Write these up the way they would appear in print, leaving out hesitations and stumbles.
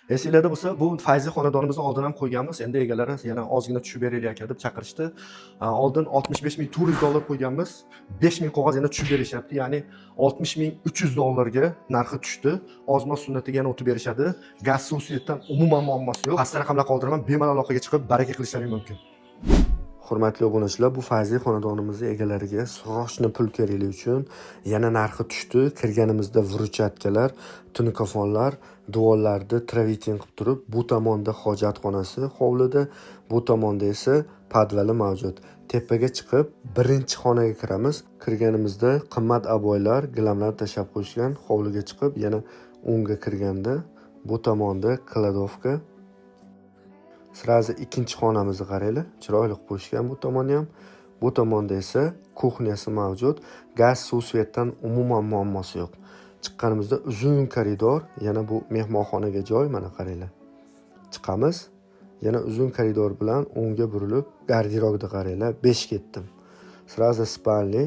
Esinglarda bo'lsa, bu Fayzi xonadonimizni oldin ham qo'yganmiz. Endi egalari yana ozgina tushib beraylik aka deb chaqirishdi. Oldin 65.400 dollar qo'yganmiz. 5000 qog'oz yana tushib berishyapti. Ya'ni 60.300 dollarga narxi tushdi. Ozmoz sunnatiga yana o'tib berishadi. Gaz, suv, svetdan umuman muammosi yo'q. Pastda raqamlar qoldiraman, bemalol aloqaga chiqib baraka qilishlaring mumkin. Hurmatli obunachilar, bu Fayzi xonadonimizning egalariga srochniy pul kerakli uchun yana narxi tushdi. Kirganimizda vurutchatkalar, tunikofonlar, duollarni traviting qilib turib, bu tomonda hojatxonasi hovlida, bu tomonda esa podvali mavjud. Tepaga chiqib, birinchi xonaga kiramiz. Kirganimizda qimmat aboylar, gilamlar tashab qo'yishgan. Hovliga chiqib, yana o'ngga kirganda bu tomonda kladovka. Sirazi ikkinchi xonamizni qaranglar, chiroyli qilib qo'yishgan bu tomonni ham. Bu tomonda esa kuxnyasi mavjud. Gaz, suv, svetdan umuman muammosi yo'q. Chiqqanimizda uzun koridor, yana bu mehmonxonaga joy, mana qaranglar. Chiqamiz, yana uzun koridor bilan o'ngga burilib, garderobga qaranglar, 5 ketdim. Sirazi spalni.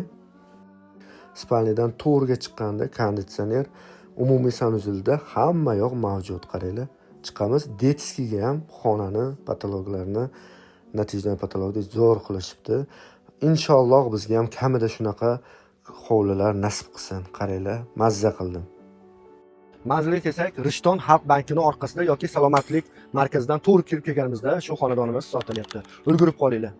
Spalnidan to'rga chiqqanda konditsioner, umumiy sanuzilda hamma yoq mavjud, qaranglar. Chiqamiz, detskiga ham xonani, patologlarni, natijada patologda zo'r qilishibdi. Inshaalloh bizga ham kamida shunaqa hovlilar nasib qilsin. Qaranglar, mazza qildim. Manzilga kelsak, Rishton Xalq bankining orqasida yoki salomatlik markazidan to'g'ri kirib kelganimizda shu xonadonimiz sotilyapti. Ulgurib qolinglar.